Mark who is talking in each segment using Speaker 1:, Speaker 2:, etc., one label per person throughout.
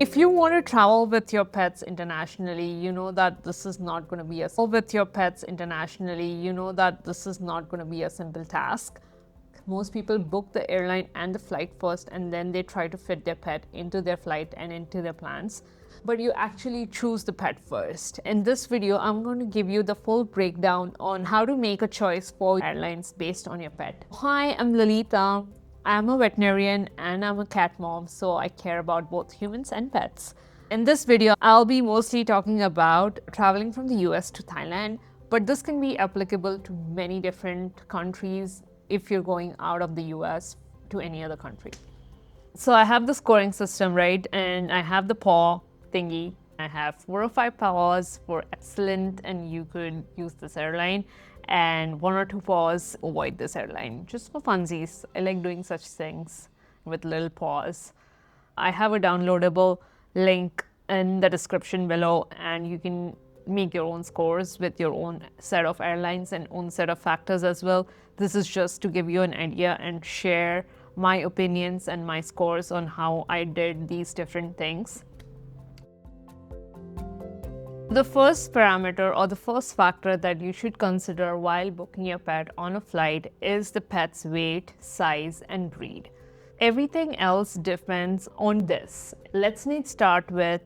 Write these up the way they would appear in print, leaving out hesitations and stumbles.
Speaker 1: If you want to travel with your pets internationally, you know that this is not going to be a simple task. Most people book the airline and the flight first, and then they try to fit their pet into their flight and into their plans. But you actually choose the pet first. In this video, I'm going to give you the full breakdown on how to make a choice for airlines based on your pet. Hi, I'm Lalita. I'm a veterinarian and I'm a cat mom, so I care about both humans and pets. In this video, I'll be mostly talking about traveling from the US to Thailand, but this can be applicable to many different countries if you're going out of the US to any other country. So I have the scoring system, right? And I have the paw thingy. I have 4 or 5 paws for excellent, and you could use this airline, and 1 or 2 paws, avoid this airline, just for funsies. I like doing such things with little paws. I have a downloadable link in the description below, and you can make your own scores with your own set of airlines and own set of factors as well. This is just to give you an idea and share my opinions and my scores on how I did these different things. The first parameter or the first factor that you should consider while booking your pet on a flight is the pet's weight, size, and breed. Everything else depends on this. Let's start with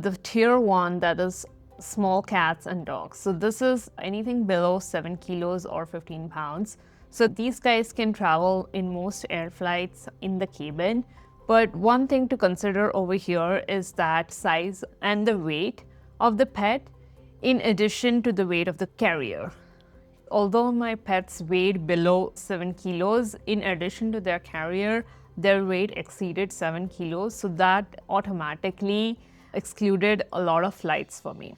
Speaker 1: the tier 1, that is small cats and dogs. So this is anything below 7 kilos or 15 pounds. So these guys can travel in most air flights in the cabin. But one thing to consider over here is that size and the weight of the pet in addition to the weight of the carrier. Although my pets weighed below 7 kilos, in addition to their carrier, their weight exceeded 7 kilos. So that automatically excluded a lot of flights for me.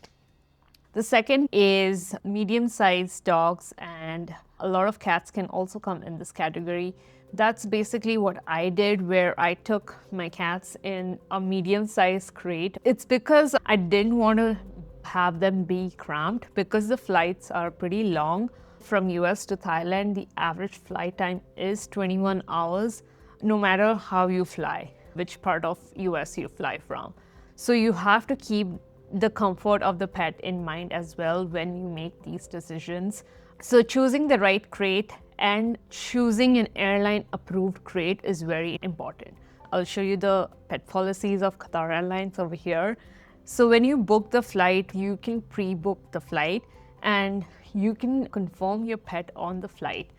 Speaker 1: The second is medium-sized dogs, and a lot of cats can also come in this category. That's basically what I did, where I took my cats in a medium-sized crate. It's because I didn't want to have them be cramped, because the flights are pretty long. From US to Thailand, the average flight time is 21 hours, no matter how you fly, which part of US you fly from. So you have to keep the comfort of the pet in mind as well when you make these decisions. So choosing the right crate and choosing an airline approved crate is very important. I'll show you the pet policies of Qatar Airlines over here. So when you book the flight, you can pre-book the flight and you can confirm your pet on the flight,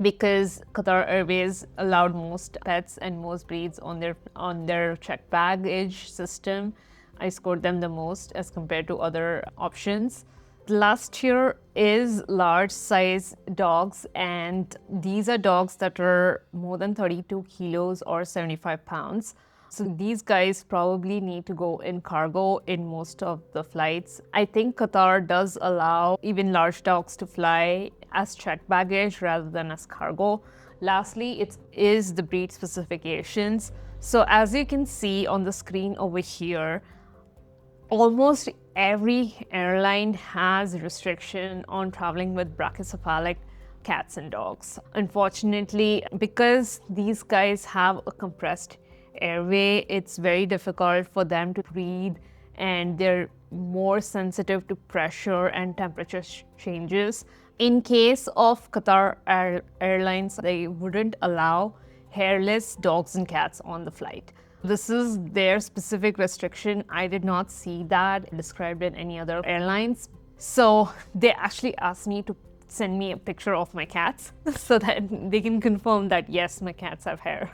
Speaker 1: because Qatar Airways allowed most pets and most breeds on their checked baggage system. I scored them the most as compared to other options. The last tier is large size dogs, and these are dogs that are more than 32 kilos or 75 pounds. So these guys probably need to go in cargo in most of the flights. I think Qatar does allow even large dogs to fly as checked baggage rather than as cargo. Lastly, it is the breed specifications. So as you can see on the screen over here, almost every airline has restriction on traveling with brachycephalic cats and dogs. Unfortunately, because these guys have a compressed airway, it's very difficult for them to breathe, and they're more sensitive to pressure and temperature changes. In case of Qatar Airlines, they wouldn't allow hairless dogs and cats on the flight. This is their specific restriction. I did not see that described in any other airlines. So they actually asked me to send me a picture of my cats so that they can confirm that yes, my cats have hair.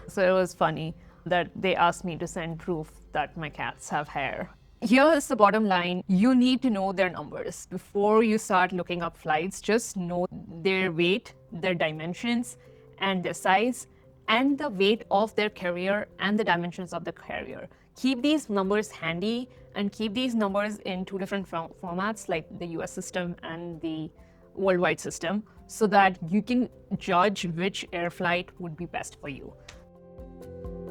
Speaker 1: So it was funny that they asked me to send proof that my cats have hair. Here is the bottom line. You need to know their numbers. Before you start looking up flights, just know their weight, their dimensions, and their size, and the weight of their carrier and the dimensions of the carrier. Keep these numbers handy and keep these numbers in 2 different formats, like the US system and the worldwide system, so that you can judge which air flight would be best for you.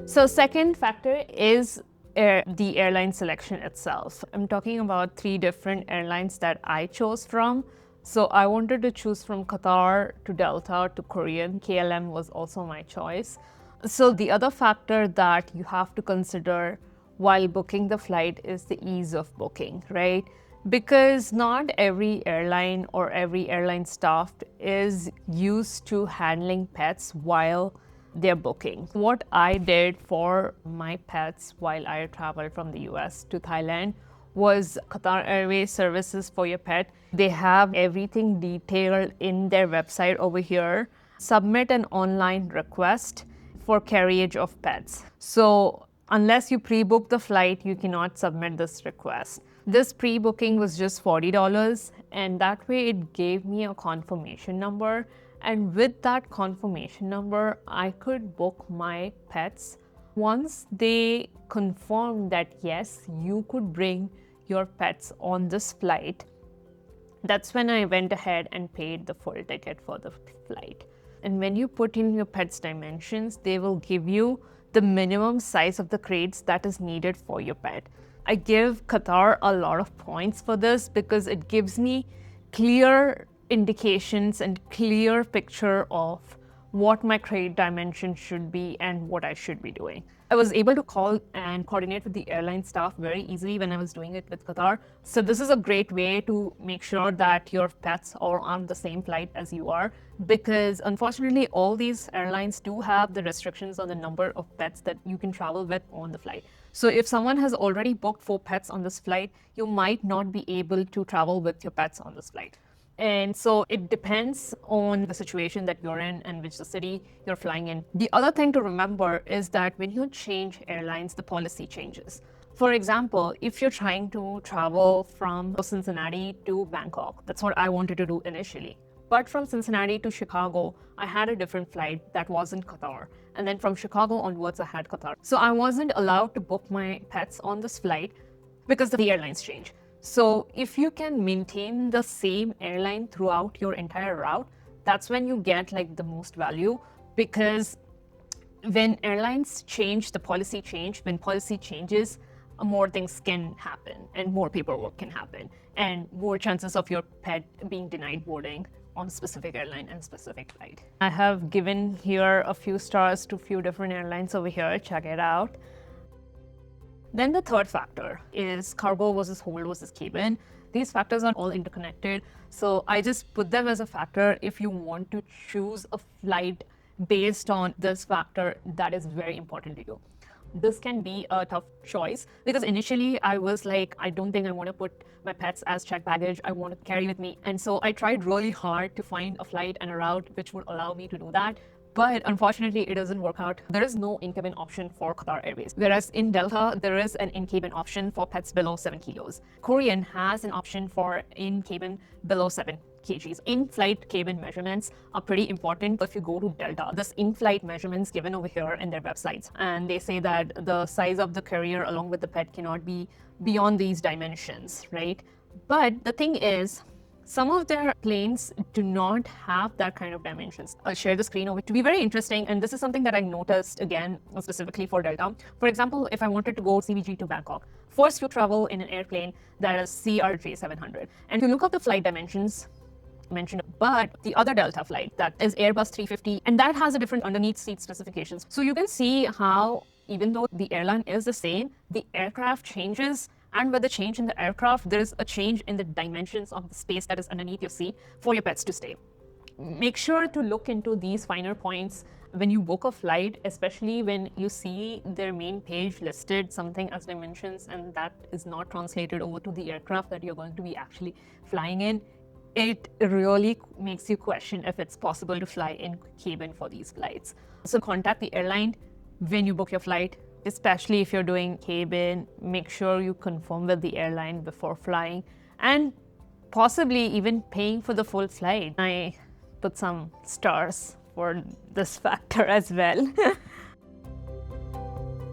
Speaker 1: So second factor is the airline selection itself. I'm talking about 3 different airlines that I chose from. So I wanted to choose from Qatar to Delta to Korean. KLM was also my choice. So the other factor that you have to consider while booking the flight is the ease of booking, right? Because not every airline or every airline staff is used to handling pets while they're booking. What I did for my pets while I traveled from the US to Thailand was Qatar Airways services for your pet. They have everything detailed in their website over here. Submit an online request for carriage of pets. So unless you pre-book the flight, you cannot submit this request. This pre-booking was just $40, and that way it gave me a confirmation number. And with that confirmation number, I could book my pets. Once they confirmed that yes, you could bring your pets on this flight, that's when I went ahead and paid the full ticket for the flight. And when you put in your pet's dimensions, they will give you the minimum size of the crates that is needed for your pet. I give Qatar a lot of points for this because it gives me clear indications and clear picture of what my crate dimension should be and what I should be doing. I was able to call and coordinate with the airline staff very easily when I was doing it with Qatar. So this is a great way to make sure that your pets are on the same flight as you are, because unfortunately all these airlines do have the restrictions on the number of pets that you can travel with on the flight. So if someone has already booked 4 pets on this flight, you might not be able to travel with your pets on this flight. And so it depends on the situation that you're in and which the city you're flying in. The other thing to remember is that when you change airlines, the policy changes. For example, if you're trying to travel from Cincinnati to Bangkok, that's what I wanted to do initially. But from Cincinnati to Chicago, I had a different flight that wasn't Qatar. And then from Chicago onwards, I had Qatar. So I wasn't allowed to book my pets on this flight because the airlines changed. So if you can maintain the same airline throughout your entire route, that's when you get like the most value, because when airlines change, the policy change, when policy changes, more things can happen and more paperwork can happen and more chances of your pet being denied boarding on a specific airline and specific flight. I have given here a few stars to a few different airlines over here. Check it out. Then the third factor is cargo versus hold versus cabin. These factors are all interconnected. So I just put them as a factor. If you want to choose a flight based on this factor, that is very important to you. This can be a tough choice because initially I was like, I don't think I want to put my pets as checked baggage. I want to carry with me. And so I tried really hard to find a flight and a route which would allow me to do that. But unfortunately, it doesn't work out. There is no in-cabin option for Qatar Airways. Whereas in Delta, there is an in-cabin option for pets below 7 kilos. Korean has an option for in-cabin below 7 kgs. In-flight cabin measurements are pretty important if you go to Delta. This in-flight measurements given over here in their websites. And they say that the size of the carrier along with the pet cannot be beyond these dimensions, right? But the thing is, some of their planes do not have that kind of dimensions. I'll share the screen over to be very interesting. And this is something that I noticed again, specifically for Delta. For example, if I wanted to go CBG to Bangkok, first you travel in an airplane that is CRJ 700. And if you look up the flight dimensions mentioned, but the other Delta flight that is Airbus 350, and that has a different underneath seat specifications. So you can see how even though the airline is the same, the aircraft changes. And with the change in the aircraft, there is a change in the dimensions of the space that is underneath your seat for your pets to stay. Make sure to look into these finer points when you book a flight, especially when you see their main page listed something as dimensions and that is not translated over to the aircraft that you're going to be actually flying in. It really makes you question if it's possible to fly in cabin for these flights. So contact the airline when you book your flight. Especially if you're doing cabin, make sure you confirm with the airline before flying and possibly even paying for the full flight. I put some stars for this factor as well.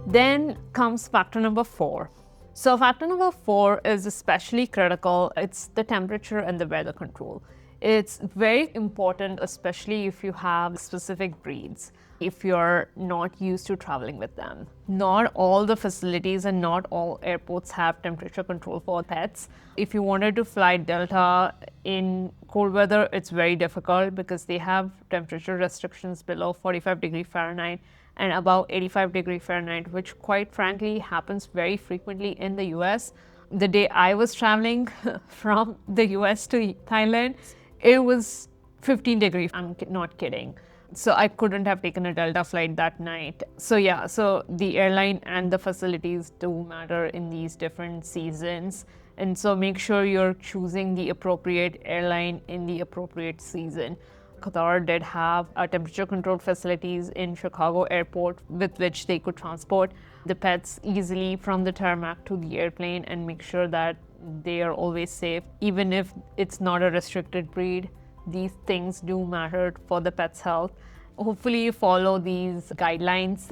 Speaker 1: Then comes factor number 4. So factor number 4 is especially critical. It's the temperature and the weather control. It's very important, especially if you have specific breeds, if you're not used to traveling with them. Not all the facilities and not all airports have temperature control for pets. If you wanted to fly Delta in cold weather, it's very difficult because they have temperature restrictions below 45 degrees Fahrenheit and above 85 degrees Fahrenheit, which quite frankly happens very frequently in the US. The day I was traveling from the US to Thailand, it was 15 degrees. I'm not kidding. So I couldn't have taken a Delta flight that night. So yeah, so the airline and the facilities do matter in these different seasons. And so make sure you're choosing the appropriate airline in the appropriate season. Qatar did have temperature controlled facilities in Chicago airport with which they could transport the pets easily from the tarmac to the airplane and make sure that they are always safe. Even if it's not a restricted breed, these things do matter for the pet's health. Hopefully you follow these guidelines.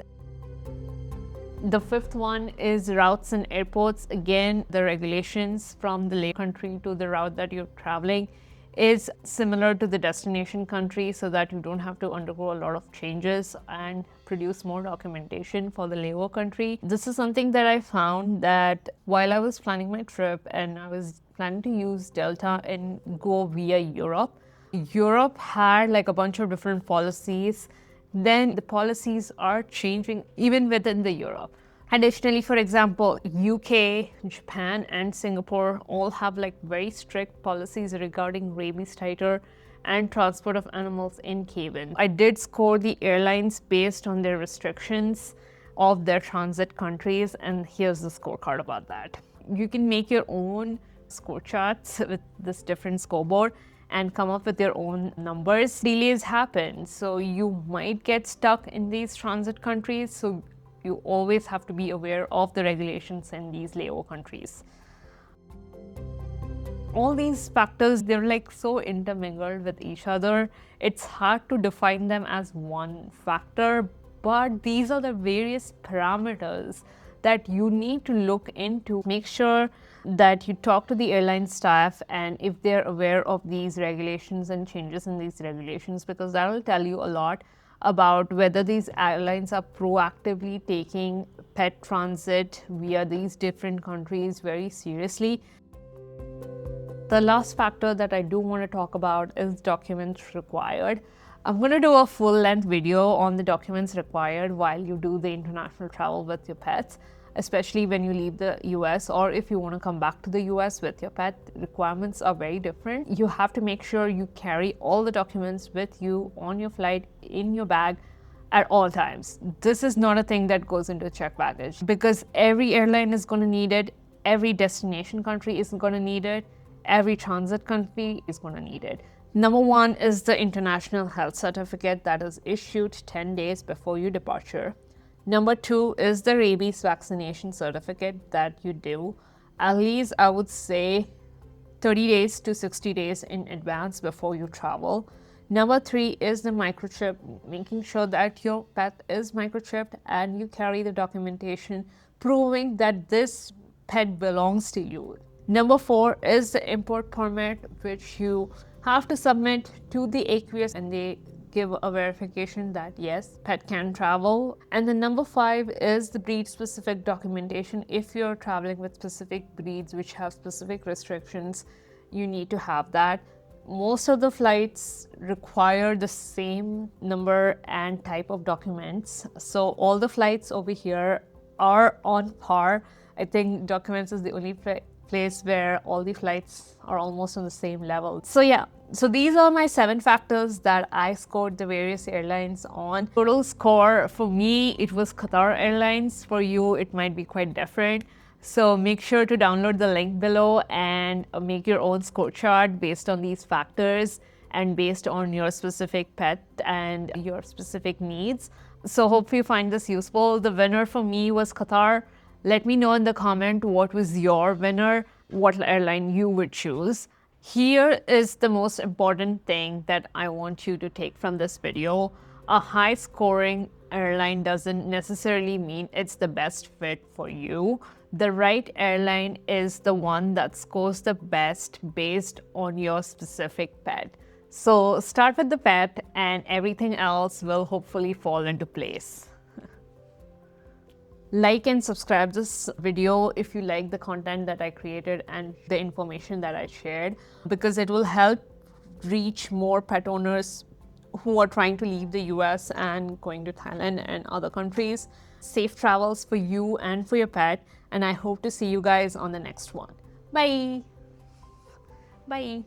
Speaker 1: The fifth one is routes and airports. Again, the regulations from the layover country to the route that you're traveling is similar to the destination country, so that you don't have to undergo a lot of changes and produce more documentation for the layover country. This is something that I found that while I was planning my trip and I was planning to use Delta and go via Europe, Europe had like a bunch of different policies. Then the policies are changing even within the Europe. Additionally, for example, UK, Japan, and Singapore all have like very strict policies regarding rabies titer and transport of animals in cabin. I did score the airlines based on their restrictions of their transit countries, and here's the scorecard about that. You can make your own score charts with this different scoreboard and come up with your own numbers. Delays happen, so you might get stuck in these transit countries, so you always have to be aware of the regulations in these layover countries. All these factors, they're like so intermingled with each other. It's hard to define them as one factor, but these are the various parameters that you need to look into. Make sure that you talk to the airline staff and if they're aware of these regulations and changes in these regulations, because that will tell you a lot about whether these airlines are proactively taking pet transit via these different countries very seriously. The last factor that I do want to talk about is documents required. I'm going to do a full-length video on the documents required while you do the international travel with your pets, especially when you leave the US or if you want to come back to the US with your pet. Requirements are very different. You have to make sure you carry all the documents with you on your flight in your bag at all times. This is not a thing that goes into checked baggage because every airline is going to need it, every destination country is going to need it, every transit country is going to need it. Number one is the international health certificate that is issued 10 days before your departure. Number two is the rabies vaccination certificate that you do at least, I would say, 30 days to 60 days in advance before you travel. Number three is the microchip, making sure that your pet is microchipped and you carry the documentation proving that this pet belongs to you. Number four is the import permit, which you have to submit to the aqueous and they give a verification that yes, pet can travel. And the number five is the breed specific documentation. If you're traveling with specific breeds which have specific restrictions, you need to have that. Most of the flights require the same number and type of documents. So all the flights over here are on par. I think documents is the only place where all the flights are almost on the same level. So yeah, so these are my 7 factors that I scored the various airlines on. Total score for me, it was Qatar Airlines. For you, it might be quite different. So make sure to download the link below and make your own score chart based on these factors and based on your specific pet and your specific needs. So hope you find this useful. The winner for me was Qatar. Let me know in the comment what was your winner, what airline you would choose. Here is the most important thing that I want you to take from this video. A high scoring airline doesn't necessarily mean it's the best fit for you. The right airline is the one that scores the best based on your specific pet. So start with the pet and everything else will hopefully fall into place. Like and subscribe this video if you like the content that I created and the information that I shared, because it will help reach more pet owners who are trying to leave the US and going to Thailand and other countries. Safe travels for you and for your pet, and I hope to see you guys on the next one. Bye. Bye.